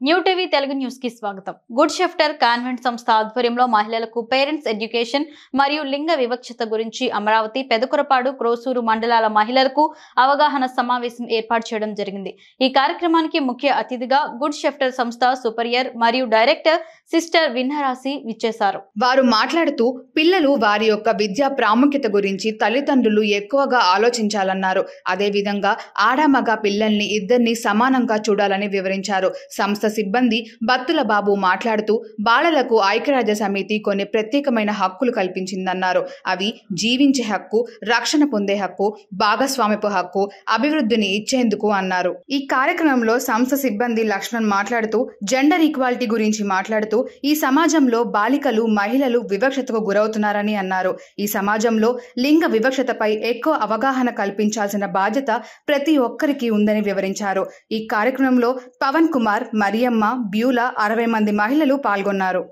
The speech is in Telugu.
న్యూ టీవీ తెలుగు న్యూస్ కి స్వాగతం. గుడ్ షెఫ్టర్ కాన్వెంట్ సంస్థ ఆధ్వర్యంలో మహిళలకు పేరెంట్స్ ఎడ్యుకేషన్ మరియు లింగ వివక్షత గురించి అమరావతి, పెదకురపాడు, క్రోసూరు మండలాల మహిళలకు అవగాహన సమావేశం ఏర్పాటు చేయడం జరిగింది. ఈ కార్యక్రమానికి ముఖ్య అతిథిగా గుడ్ షెఫ్టర్ సంస్థ సూపరియర్ మరియు డైరెక్టర్ సిస్టర్ విన్నరాసి విచ్చేశారు. వారు మాట్లాడుతూ పిల్లలు వారి యొక్క విద్యా ప్రాముఖ్యత గురించి తల్లిదండ్రులు ఎక్కువగా ఆలోచించాలన్నారు. అదేవిధంగా ఆడమగ పిల్లల్ని ఇద్దరిని సమానంగా చూడాలని వివరించారు. సంస్థ సిబ్బంది బత్తుల బాబు మాట్లాడుతూ బాలలకు ఐక్యరాజ్య సమితి కొన్ని ప్రత్యేకమైన హక్కులు కల్పించిందన్నారు. అవి జీవించే హక్కు, రక్షణ పొందే హక్కు, భాగస్వామ్యపు హక్కు, అభివృద్ధిని ఇచ్చేందుకు అన్నారు. ఈ కార్యక్రమంలో సంస్థ సిబ్బంది లక్ష్మణ్ మాట్లాడుతూ జెండర్ ఈక్వాలిటీ గురించి మాట్లాడుతూ ఈ సమాజంలో బాలికలు, మహిళలు వివక్షతకు గురవుతున్నారని అన్నారు. ఈ సమాజంలో లింగ వివక్షతపై ఎక్కువ అవగాహన కల్పించాల్సిన బాధ్యత ప్రతి ఒక్కరికి ఉందని వివరించారు. ఈ కార్యక్రమంలో పవన్ కుమార్, మరియమ్మ, బ్యూలా 60 మంది మహిళలు పాల్గొన్నారు.